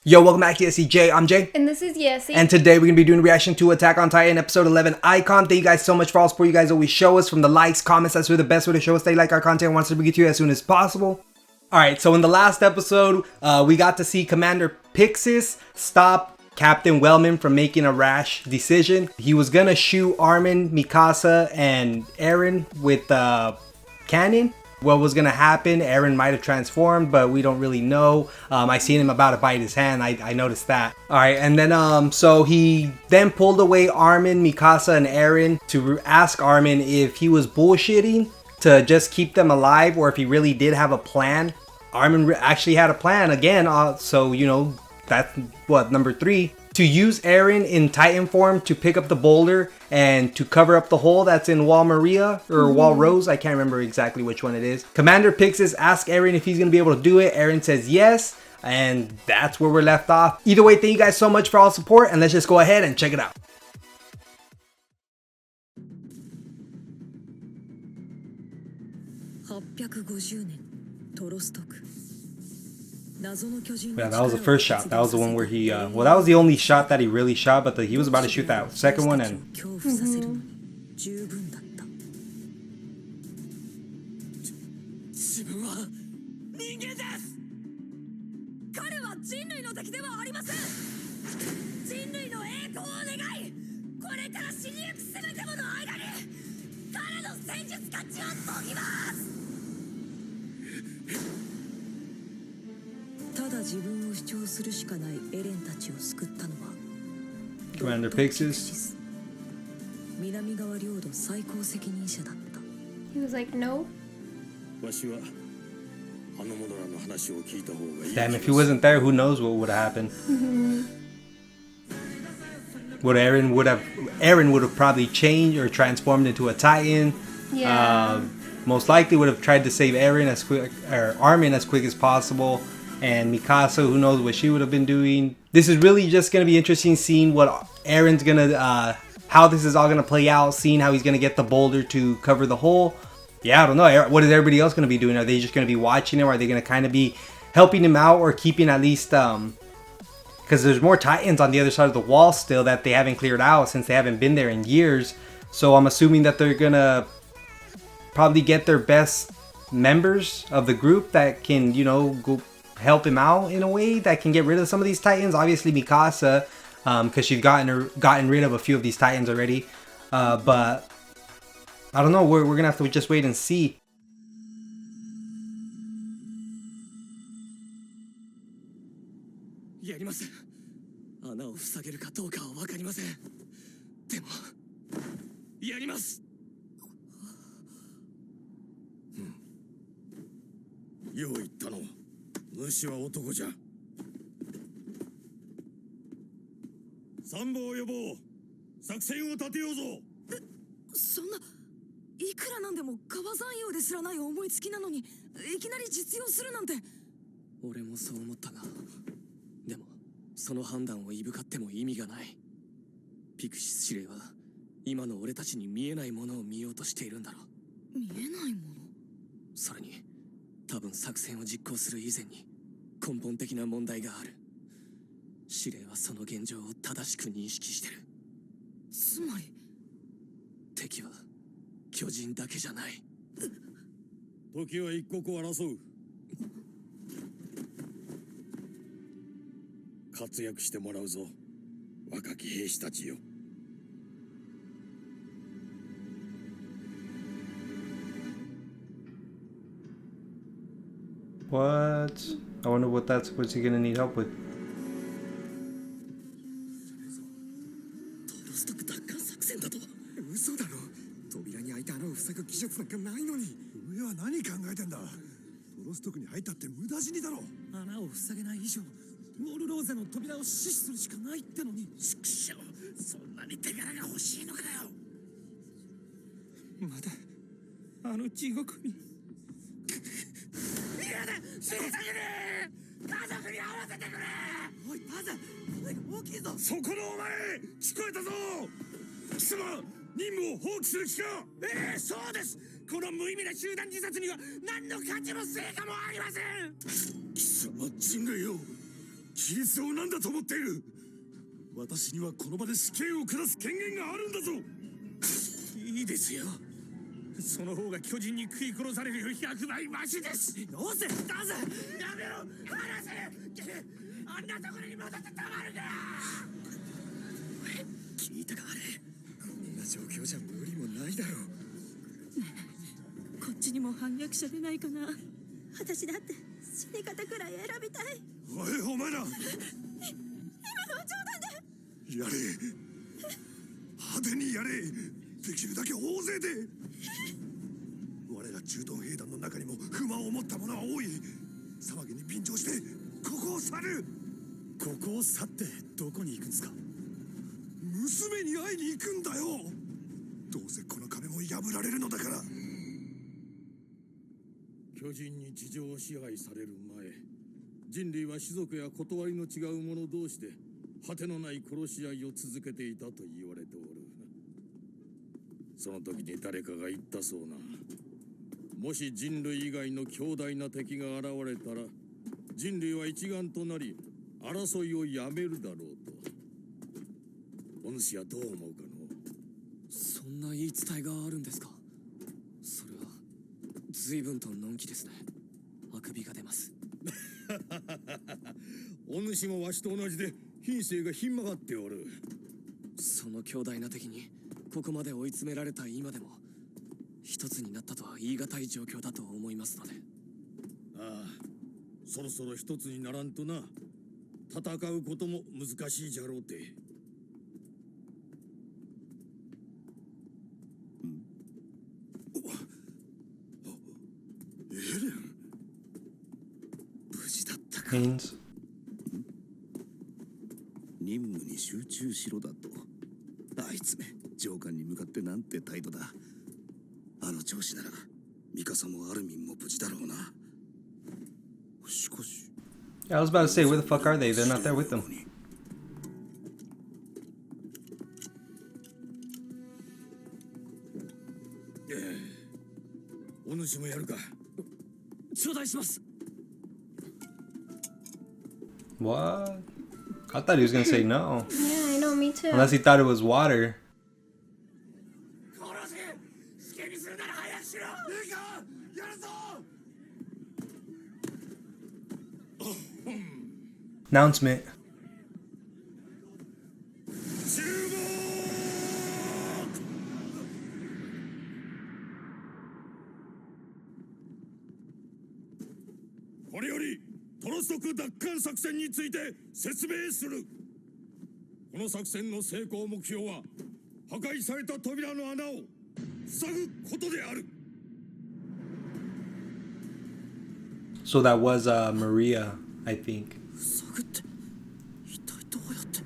Yo, welcome back to YesiJai. I'm Jay. And this is Yesi. And today we're going to be doing a reaction to Attack on Titan episode 11 Icon. Thank you guys so much for all the support you guys always show us. From the likes, comments, that's really the best way to show us they like our content and wants to bring it to you as soon as possible. Alright, so in the last episode, we got to see Commander Pixis stop Captain Wellman from making a rash decision. He was going to shoot Armin, Mikasa, and Eren with cannon. What was gonna happen? Eren might have transformed, but we don't really know. I seen him about to bite his hand. I noticed that. All right, and then so he then pulled away Armin, Mikasa, and Eren to ask Armin if he was bullshitting to just keep them alive, or if he really did have a plan. Armin actually had a plan again. So you know that's what number 3. To use Eren in Titan form to pick up the boulder and to cover up the hole that's in Wall Maria or Wall Rose. I can't remember exactly which one it is. Commander Pixis asks Eren if he's going to be able to do it. Eren says yes. And that's where we're left off. Either way, thank you guys so much for all the support. And let's just go ahead and check it out. Yeah, that was the first shot. That was the one where he, well, that was the only shot that he really shot, but he was about to shoot that second one and... Commander Pixis. He was like, no. Damn, if he wasn't there, who knows what would have happened. Eren would have probably changed or transformed into a Titan. Yeah. Most likely would have tried to save Eren as quick, or Armin as quick as possible. And Mikasa, who knows what she would have been doing. This is really just going to be interesting seeing what Eren's going to, how this is all going to play out, seeing how he's going to get the boulder to cover the hole. Yeah, I don't know. What is everybody else going to be doing? Are they just going to be watching him? Or are they going to kind of be helping him out or keeping at least, because there's more Titans on the other side of the wall still that they haven't cleared out since they haven't been there in years. So I'm assuming that they're going to probably get their best members of the group that can, you know, go help him out in a way that can get rid of some of these Titans. Obviously Mikasa, because she's gotten rid of a few of these Titans already, but I don't know, we're gonna have to just wait and see. What? I wonder what's he gonna need help with. 規律を何だと思っている。私にはこの場で死刑を下す権限があるんだぞ。いいですよ。その方が巨人に食い殺されるより100倍マシです。なぜやめろ、離せ。あんなところに戻ってたまるか。聞いたかあれ。こんな状況じゃ無理もないだろう。こっちにも反逆者出ないかな。私だって死に方くらい選びたい。おい、お前ら。今のは冗談で。やれ。派手にやれ。できるだけ大勢で。我ら駐屯兵団の中にも不満を持った者は多い。騒ぎに便乗してここを去る。ここを去ってどこに行くんですか。娘に会いに行くんだよ。どうせこの壁も破られるのだから。巨人に地上を支配される前、人類は種族や断りの違う者同士で果てのない殺し合いを続けていたと言われておる。その時に誰かが言ったそうな。もし人類以外の強大な敵が現れたら、人類は一丸となり争いをやめるだろうと。お主はどう思うかの。そんな言い伝えがあるんですか。それは随分とのんきですね。あくびが出ます。お主もわしと同じで品性がひん曲がっておる。その強大な敵にここまで追い詰められた今でも一つになったとは言い難い状況だと思いますので。ああ、そろそろ一つにならんとな。戦うことも難しいじゃろうて。エレン、無事だったか。Haynes. 任務に集中しろだと。あいつめ、上官に向かってなんて態度だ。あの調子ならミカサもアルミンも無事だろうな。しかし、I was about to say, where the fuck are they? They're not there with them. お主もやるか。頂戴します。 What? I thought he was gonna say no. Yeah, I know, me too. Unless he thought it was water. Announcement. これよりトロストク奪還作戦について説明する。この作戦の成功目標は破壊された扉の穴を塞ぐことである。 So that was Maria, I think. 塞ぐって一体どうやって。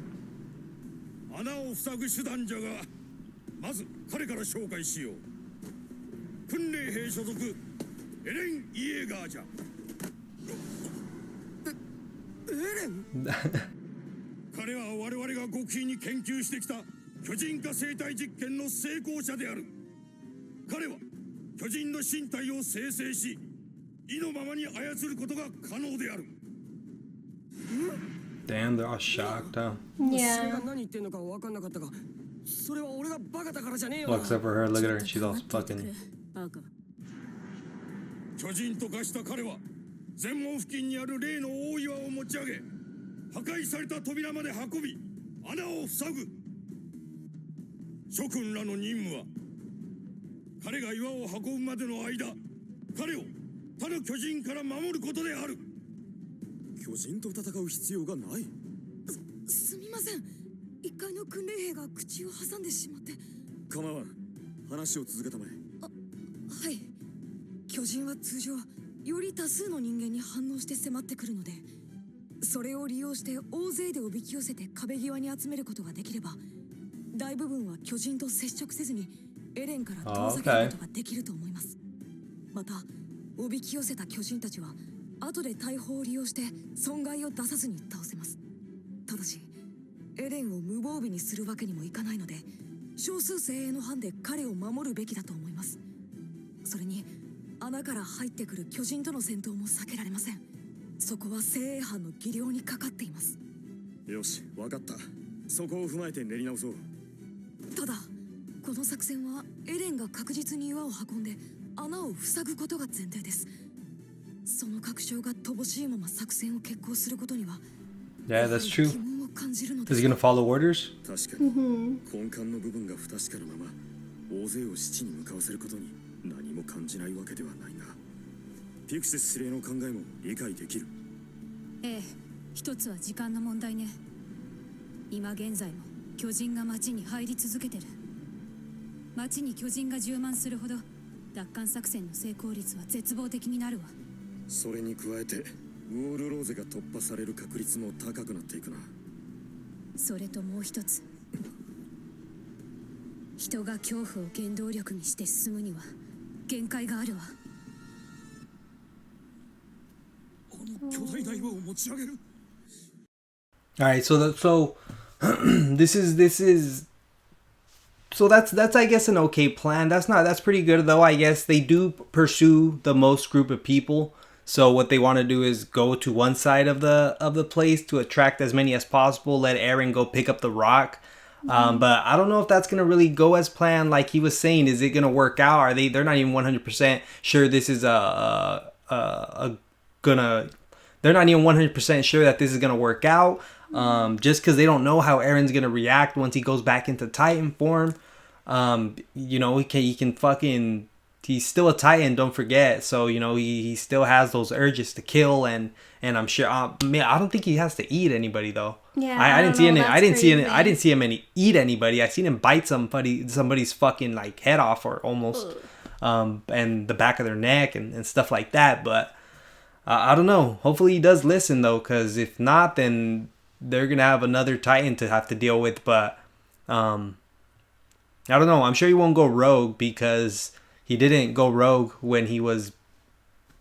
穴を塞ぐ手段じゃが、まず彼から紹介しよう。訓練兵所属エレン・イエーガーじゃ。エレン。彼は我々が極秘に研究してきた巨人化生体実験の成功者である。彼は巨人の身体を生成し、意のままに操ることが可能である。Damn, they're all shocked, huh? Yeah. 何言ってんのか分かんなかったが、それは俺がバカだからじゃねえよ。 Well, except for her, look at her, she's all fucking. バカ。巨人と化した彼は全門付近にある例の大岩を持ち上げ、破壊された扉まで運び穴を塞ぐ。諸君らの任務は彼が岩を運ぶまでの間、彼を他の巨人から守ることである。巨人と戦う必要がない。すみません。一階の訓練兵が口を挟んでしまって。構わん、話を続けたまえ。はい。巨人は通常より多数の人間に反応して迫ってくるので、それを利用して大勢でおびき寄せて壁際に集めることができれば、大部分は巨人と接触せずにエレンから遠ざけることができると思います。またおびき寄せた巨人たちは後で大砲を利用して損害を出さずに倒せます。ただしエレンを無防備にするわけにもいかないので、少数精鋭の班で彼を守るべきだと思います。それに穴から入ってくる巨人との戦闘も避けられません。そこは精鋭班の技量にかかっています。よし、わかった。そこを踏まえて練り直そう。ただこの作戦はエレンが確実に岩を運んで穴を塞ぐことが前提です。その確証が乏しいまま作戦を決行することには Yeah, that's true. 疑問を感じるので Is す。 he gonna follow orders? 確かに、根幹の部分が不確かなまま大勢を死地に向かわせることに何も感じないわけではないが、ピクシス司令の考えも理解できる。ええ、一つは時間の問題ね。今現在も巨人が町に入り続けてる。町に巨人が充満するほど奪還作戦の成功率は絶望的になるわ。それに加えてウォールローゼが突破される確率も高くなっていくな。それともう一つ、人が恐怖を原動力にして進むには限界があるわ。巨大な岩を持ち上げる。 All right, so this is so that's I guess an okay plan. That's pretty good though. I guess they do pursue the most group of people. So what they want to do is go to one side of the place to attract as many as possible. Let Eren go pick up the rock. But I don't know if that's gonna really go as planned. Like he was saying, is it gonna work out? Are they're not even 100% sure this is gonna. They're not even 100% sure that this is gonna work out. Just because they don't know how Eren's gonna react once he goes back into Titan form. You know, he can fucking. He's still a Titan, don't forget. So you know he still has those urges to kill, and I'm sure. Man, I don't think he has to eat anybody though. Yeah, I didn't see any. that's I didn't see any. crazy. I didn't see him eat anybody. I seen him bite somebody's fucking like head off or almost, and the back of their neck and stuff like that. But I don't know. Hopefully he does listen though, because if not, then they're gonna have another Titan to have to deal with. But I don't know. I'm sure he won't go rogue because he didn't go rogue when he was,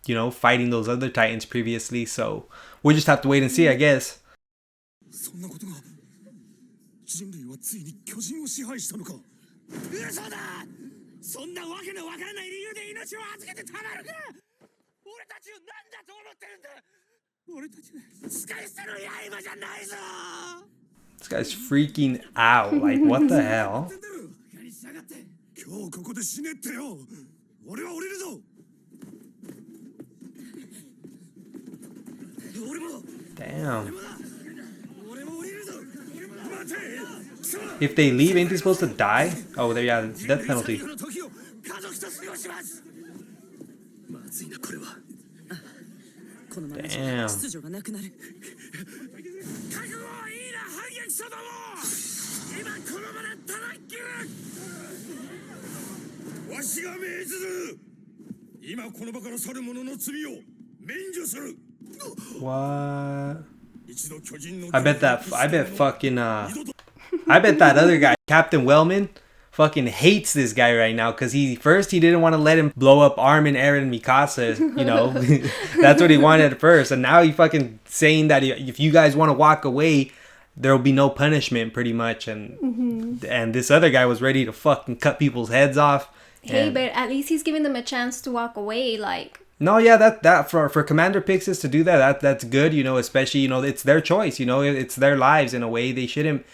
you know, fighting those other Titans previously. So we'll just have to wait and see, I guess. そんなことが人類はついに巨人を支配したのか。嘘だ。そんなわけのわからない理由で命を預けてたまるか。俺たちを何だと思ってるんだ。俺たちは使い捨ての刃じゃないぞ。 This guy's freaking out. Like, what the hell? 今日ここで死ねってよ。俺は降りるぞ。俺も。 Damn. 俺も降りるぞ。待て。 If they leave, ain't they supposed to die? Oh, there, yeah, death penalty. の時を家族と過ごします。まずいなこれは。このままじゃ Damn. 秩序がなくなる。覚悟はいいな反撃者ども。今この場で叩き切る。わしが命ずる。今この場から去る者の罪を免除する。 What? 一度巨人の I bet fucking, I bet that other guy, Captain Wellman, fucking hates this guy right now because he didn't want to let him blow up Armin, Eren, and Mikasa, you know. That's what he wanted at first. And now he fucking saying that if you guys want to walk away, there'll be no punishment pretty much. And and this other guy was ready to fucking cut people's heads off. Hey, And- but at least he's giving them a chance to walk away. Like, No, yeah, that for Commander Pixis to do that's good, you know, especially, you know, it's their choice, you know, it's their lives in a way. They shouldn't,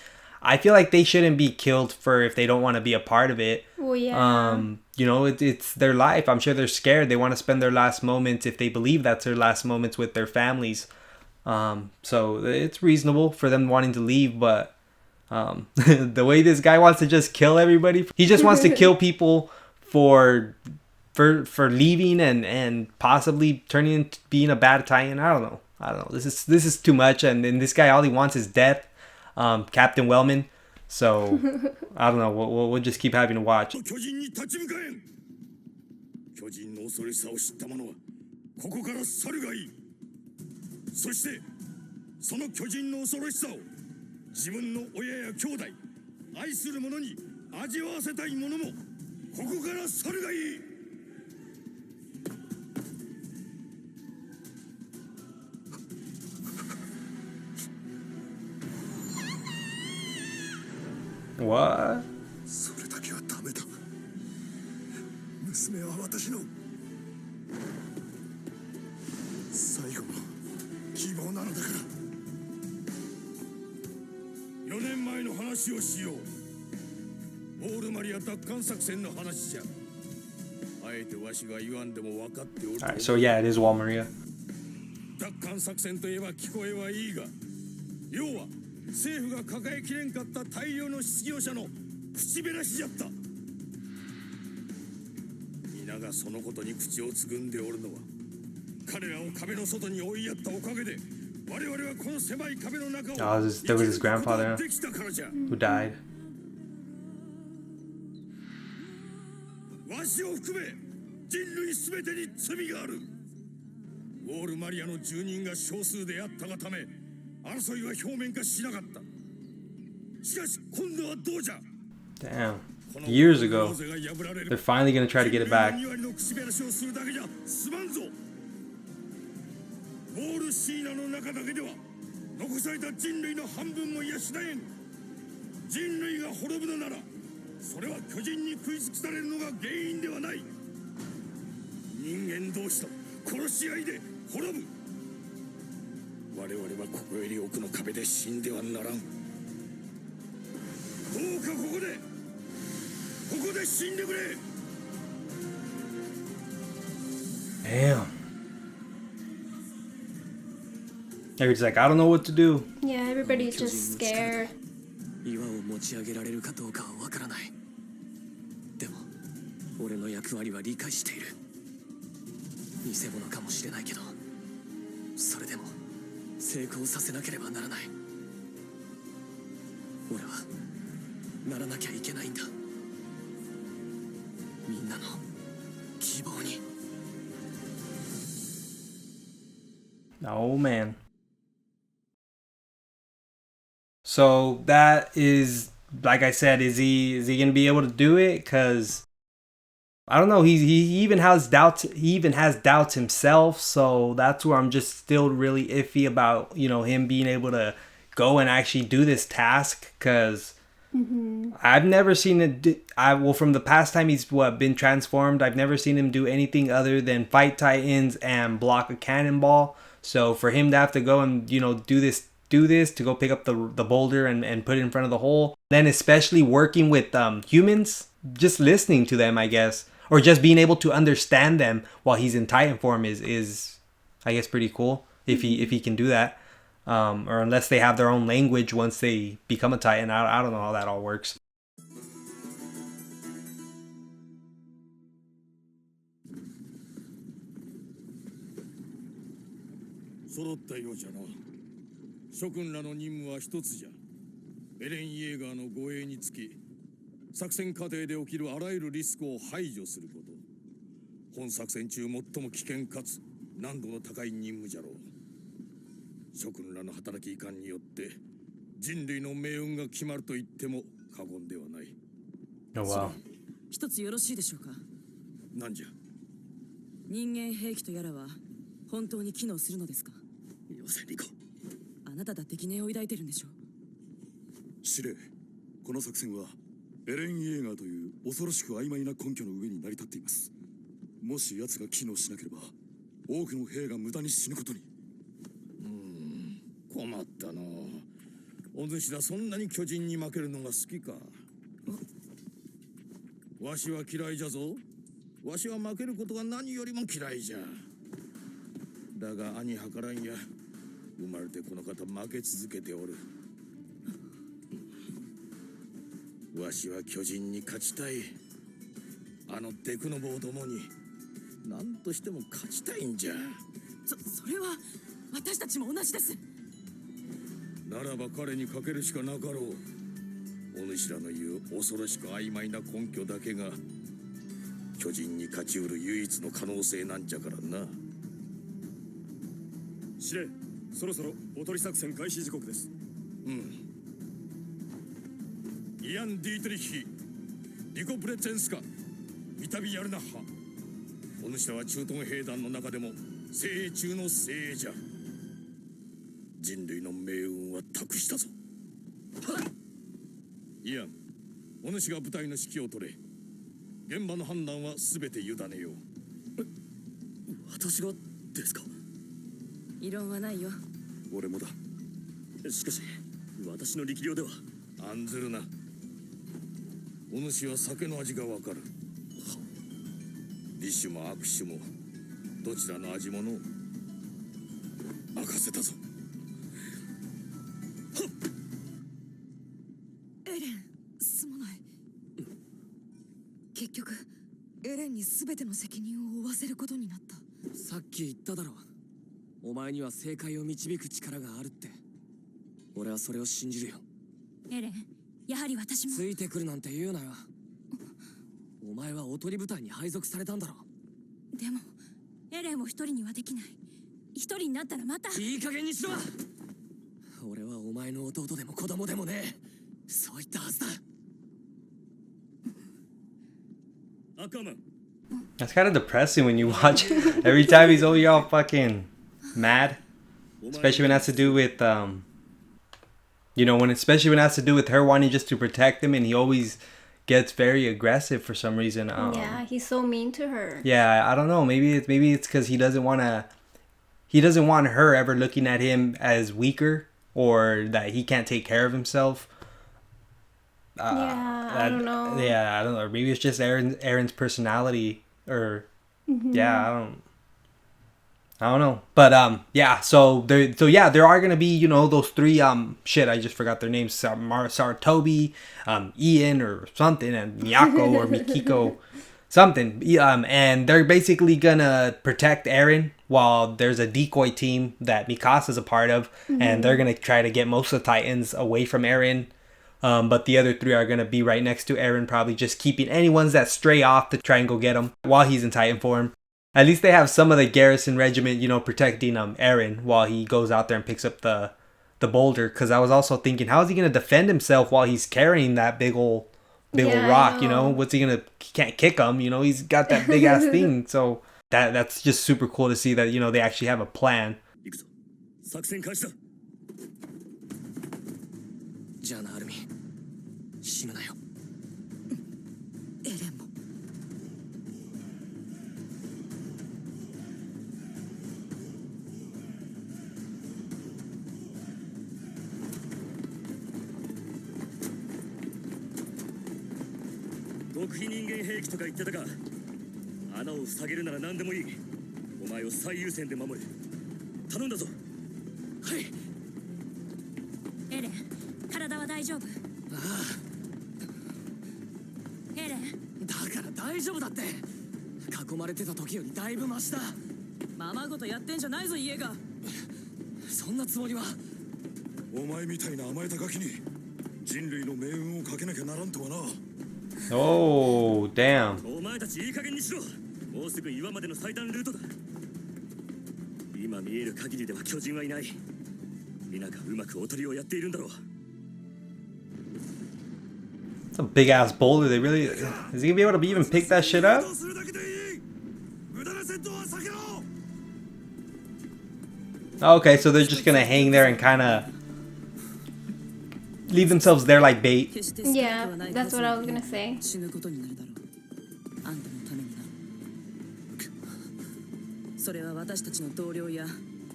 I feel like they shouldn't be killed for if they don't want to be a part of it. well, yeah. You know, it's their life. I'm sure they're scared. They want to spend their last moments, if they believe that's their last moments, with their families. So it's reasonable for them wanting to leave, but the way this guy wants to just kill everybody, he just wants to kill people for leaving and possibly turning into being a bad Titan. I don't know. This is too much, and this guy, all he wants is death. Captain Wellman. So I don't know. We'll just keep having to watch. 巨人に立ち向かえん。巨人の恐ろしさを知った者はここから去るがいい。そしてその巨人の恐ろしさを自分の親や兄弟、愛する者に味わわせたい者もここから去るがいい。 What? それだけはダメだ。娘は私の最後ののなのだから4年前の話をしよう。オールマリア奪還作戦の話じゃ。あえてわしが言わんでも分かっておる。 Alright, so yeah, it is Wall Maria. 奪還作戦といえば聞こえはいいが、要は政府が抱えきれんかった大量の失業者の口減らしじゃった。皆がそのことに口をつぐんでおるのは、彼らを壁の外に追いやったおかげで我々はこの狭い壁の中を Oh, there was his grandfather できたからじゃ。 who died. わしを含め人類すべてに罪がある。ウォールマリアの住人が少数であったがため争いは表面化しなかった。しかし今度はどうじゃ。 Damn. Years ago. They're finally gonna try to get it back. ウォールシーナの中だけでは残された人類の半分も養えん。人類が滅ぶのならそれは巨人に食い尽くされるのが原因ではない。人間同士の殺し合いで滅ぶ。我々はここより奥の壁で死んではならん。どうかここで死んでくれ。 Damn. Everybody's like, I don't know what to do. Yeah, everybody's just scared. 岩を持ち上げられるかどうかはわからない。でも俺の役割は理解している。偽物かもしれないけど、それでも成功させなければならない。俺はならなきゃいけないんだ。みんなの希望に。 Oh man. So that is, like I said, is he gonna be able to do it? Cause I don't know. He even has doubts. He even has doubts himself. So that's where I'm just still really iffy about, you know, him being able to go and actually do this task. Cause I've never seen it. Well, from the past time he's been transformed, I've never seen him do anything other than fight Titans and block a cannonball. So for him to have to go and, you know, do this to go pick up the boulder and put it in front of the hole, then especially working with humans, just listening to them, I guess, or just being able to understand them while he's in Titan form is I guess pretty cool if he can do that, or unless they have their own language once they become a Titan. I don't know how that all works. 揃ったようじゃな。諸君らの任務は一つじゃ。エレン・イェーガーの護衛につき、作戦過程で起きるあらゆるリスクを排除すること。本作戦中最も危険かつ難度の高い任務じゃろう。諸君らの働きいかんによって人類の命運が決まると言っても過言ではない。Oh wow. 一つよろしいでしょうか。なんじゃ。人間兵器とやらは本当に機能するのですか。よせリコ。あなただって疑念を抱いてるんでしょう。司令、この作戦はエレン・イェーガーという恐ろしく曖昧な根拠の上に成り立っています。もし奴が機能しなければ多くの兵が無駄に死ぬことに。困ったな。お主らそんなに巨人に負けるのが好きか。わしは嫌いじゃぞ。わしは負けることが何よりも嫌いじゃ。だが兄はからんや。生まれてこの方負け続けておる。わしは巨人に勝ちたい。あのデクノボーどもに何としても勝ちたいんじゃ。それは私たちも同じです。ならば彼にかけるしかなかろう。お主らの言う恐ろしく曖昧な根拠だけが巨人に勝ち得る唯一の可能性なんじゃからな。司令、そろそろおとり作戦開始時刻です。イアン・ディートリッヒ、リコ・プレツェンスカ、ミタビ・ヤルナッハ。お主らは駐屯兵団の中でも精鋭中の精鋭じゃ。人類の命運は託したぞ。イアン、お主が部隊の指揮を取れ。現場の判断は全て委ねよう。私がですか。異論はないよ。俺もだ。しかし私の力量では。案ずるな。お主は酒の味がわかる。美酒も悪酒もどちらの味もの任せたぞ。エレン、すまない。結局エレンに全ての責任を負わせることになった。さっき言っただろ。お前には正解を導く力があるって。俺はそれを信じるよ。エレン、やはり私も。ついてくるなんて言うなよ。お前はおとり部隊に配属されたんだろ。でもエレンを一人にはできない。一人になったらまた。いい加減にしろ。俺はお前の弟でも子供でもねえ。そう言ったはずだ。赤マン。 That's kind of depressing when you watch. Every time he's always all fucking mad, especially when it has to do with you know, especially when it has to do with her wanting just to protect him, and he always gets very aggressive for some reason. Yeah, he's so mean to her. Yeah, I don't know. Maybe it's because he doesn't want her ever looking at him as weaker, or that he can't take care of himself. I don't know. Yeah, I don't know. Maybe it's just Eren's personality, or yeah, I don't know. But yeah. So there are gonna be, you know, those three shit. I just forgot their names. Saratobi, Ian or something, and Miyako or Mikiko, something. And they're basically gonna protect Eren while there's a decoy team that Mikasa's a part of, and they're gonna try to get most of the Titans away from Eren. But the other three are going to be right next to Eren, probably just keeping any ones that stray off to try and go get him while he's in Titan form. At least they have some of the garrison regiment, you know, protecting Eren while he goes out there and picks up the boulder. Because I was also thinking, how is he going to defend himself while he's carrying that big old rock, you know? What's he going to... He can't kick him, you know? He's got that big ass thing. So that's just super cool to see that, you know, they actually have a plan. 作戦開始だ。じゃあな、アルミ。死ぬなよ。エレンも。極秘人間兵器とか言ってたか。穴を塞げるなら何でもいい。お前を最優先で守る。頼んだぞ。はい。エレン、体は大丈夫？ああ。エレン、だから大丈夫だって。囲まれてた時よりだいぶマシだ。ままごとやってんじゃないぞ、家が。そんなつもりは。お前みたいな甘えたガキに人類の命運をかけなきゃならんとはな。Oh, damn. お前たちいい加減にしろ。もうすぐ岩までの最短ルートだ。今見える限りでは巨人はいない。皆がうまくおとりをやっているんだろう。It's a big ass boulder. They really... Is he gonna be able to even pick that shit up? Okay, so they're just gonna hang there and kind of leave themselves there like bait. Yeah, that's what I was gonna say. 死ぬことになるだろう。あんたのためにな。それは私たちの同僚や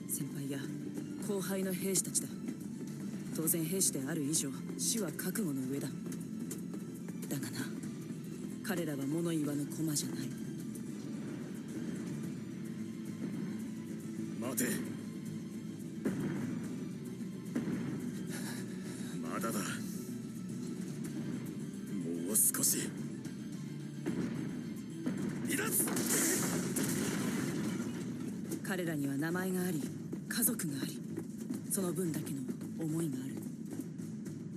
先輩や後輩の兵士たちだ。当然兵士である以上、死は覚悟の上だ。だがな、彼らは物言わぬ駒じゃない。待て。まだだ。もう少し。離脱。彼らには名前があり、家族があり、その分だけの思いがある。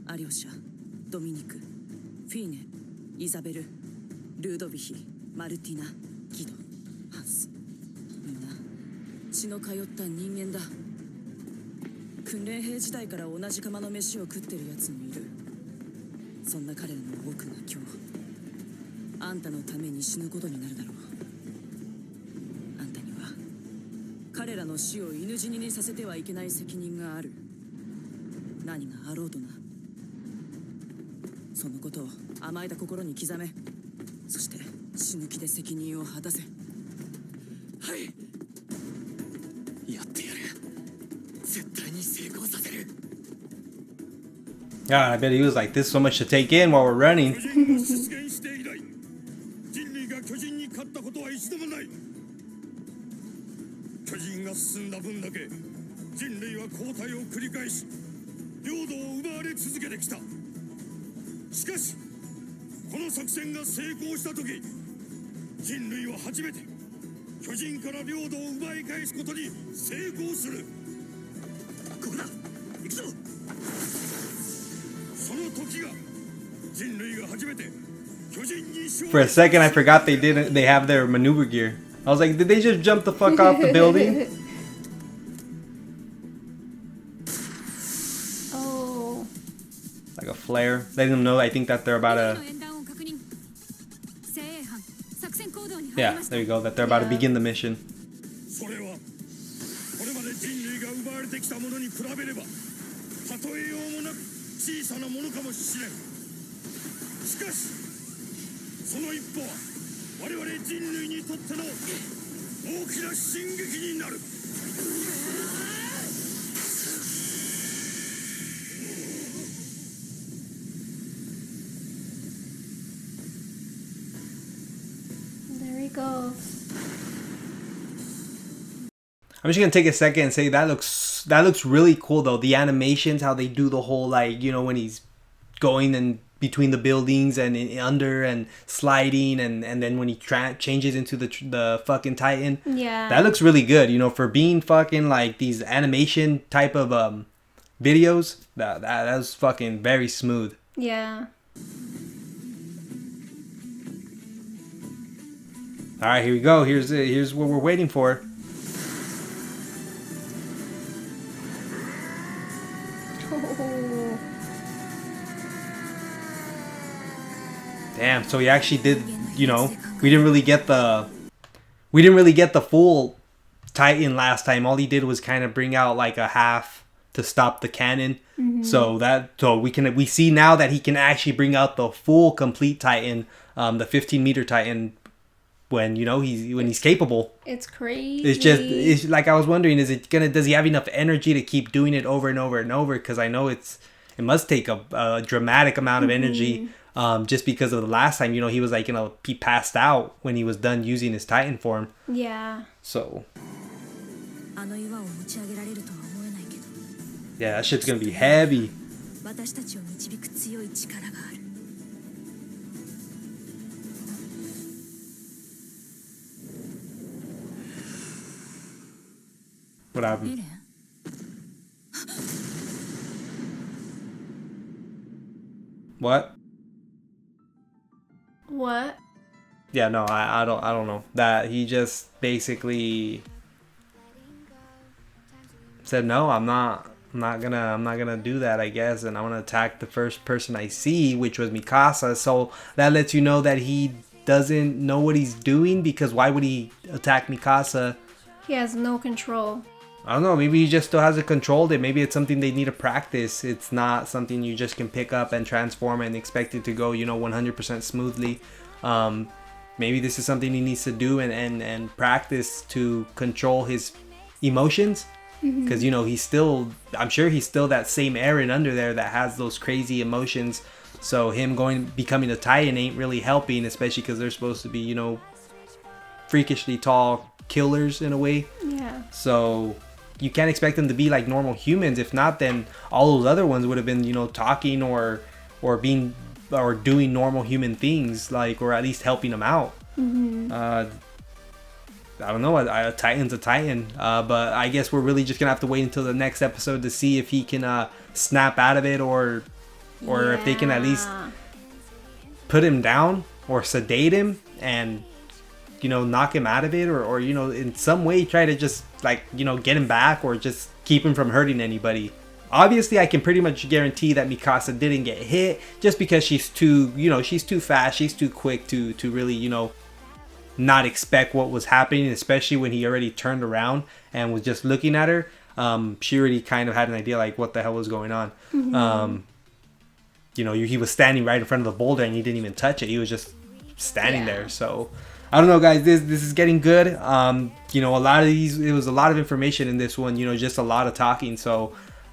アリョシャ、ドミニク、フィーネ、イザベル、ルードヴィヒ、マルティナ、ギド、ハンス。みんな血の通った人間だ。訓練兵時代から同じ釜の飯を食ってるやつもいる。そんな彼らの多くが今日あんたのために死ぬことになるだろう。あんたには彼らの死を犬死ににさせてはいけない責任がある。何があろうとな。そのことを甘えた心に刻め。そして死ぬ気で責任を果たせ。はい。やってやる。絶対に責成功させる。 Yeah, I bet he was like, this is so much to take in while we're running. 巨人が出現して以来人類が巨人に勝ったことは一度もない。巨人が進んだ分だけ人類は後退を繰り返し領土を奪われ続けてきた。しかしこの作戦が成功した時人類は初めて巨人から領土を奪い返すことに成功する。ここだ、行くぞ。その時が人類が初めて巨人に勝利。 For a second, I forgot they have their maneuver gear. I was like, did they just jump the fuck off the building? Oh. Like a flare. Letting them know, I think that they're about to... 演談を確認。精鋭班作戦行動に入り Yeah, ました。 there you go. That they're about to begin the mission. それはこれまで人類が奪われてきたものに比べれば例えようもなく小さなものかもしれん。しかしその一歩は我々人類にとっての大きな進撃になる。 There he goes. I'm just gonna take a second and say that looks really cool though. The animations, how they do the whole, like, you know, when he's going and between the buildings and under and sliding, and then when he changes into the fucking Titan. Yeah. That looks really good, you know, for being fucking like these animation type of videos. That was fucking very smooth. Yeah. All right, here we go. Here's what we're waiting for. Oh. Damn, so he actually did, you know, we didn't really get the full Titan last time. All he did was kind of bring out like a half to stop the cannon. So we see now that he can actually bring out the full complete Titan, the 15-meter Titan, when, you know, he's capable. It's crazy. It's like, I was wondering, does he have enough energy to keep doing it over and over and over? Because I know it must take a dramatic amount of energy. Just because of the last time, you know, he was like, you know, he passed out when he was done using his Titan form. Yeah. So あの岩を持ち上げられるとは思えないけど、 yeah, that shit's gonna be heavy. 私たちを導く強い力がある。 What エ happened? レン What? What? Yeah, no, I don't know. That he just basically said, no, I'm not gonna do that, I guess, and I'm gonna attack the first person I see, which was Mikasa. So that lets you know that he doesn't know what he's doing, because why would he attack Mikasa? He has no control. I don't know, maybe he just still hasn't controlled it. Maybe it's something they need to practice. It's not something you just can pick up and transform and expect it to go, you know, 100% smoothly. Maybe this is something he needs to do and practice to control his emotions. Because, you know, I'm sure he's still that same Eren under there that has those crazy emotions. So him becoming a Titan ain't really helping, especially because they're supposed to be, you know, freakishly tall killers in a way. Yeah. So you can't expect them to be like normal humans. If not, then all those other ones would have been, you know, talking or doing normal human things, like, or at least helping them out. I don't know, a Titan's a Titan, but I guess we're really just gonna have to wait until the next episode to see if he can snap out of it, or if they can at least put him down or sedate him and, you know, knock him out of it, or you know, in some way try to just, like, you know, get him back, or just keep him from hurting anybody. Obviously, I can pretty much guarantee that Mikasa didn't get hit, just because she's too fast, she's too quick to really, you know, not expect what was happening, especially when he already turned around and was just looking at her. She already kind of had an idea, like, what the hell was going on. You know, he was standing right in front of the boulder and he didn't even touch it. He was just standing there. So I don't know, guys, this is getting good. You know, it was a lot of information in this one, you know, just a lot of talking. So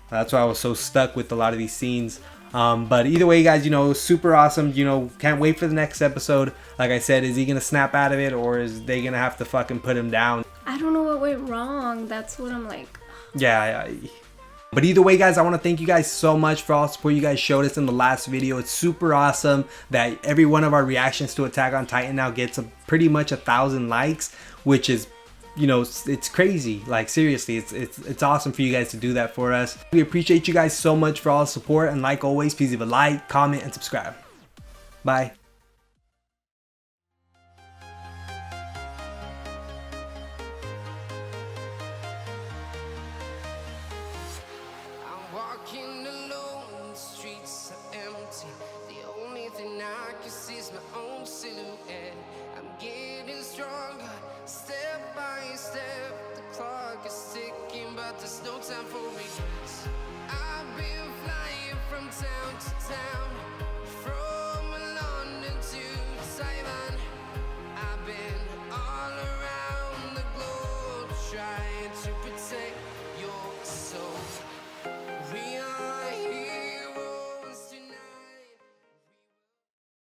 That's why I was so stuck with a lot of these scenes. But either way, guys, you know, super awesome. You know, can't wait for the next episode. Like I said, is he gonna snap out of it, or is they gonna have to fucking put him down? I don't know what went wrong. That's what I'm like. Yeah. But either way, guys, I want to thank you guys so much for all the support you guys showed us in the last video. It's super awesome that every one of our reactions to Attack on Titan now gets pretty much 1,000 likes, which is, you know, it's crazy. Like, seriously, it's awesome for you guys to do that for us. We appreciate you guys so much for all the support, and like always, please leave a like, comment, and subscribe. Bye. I'm walking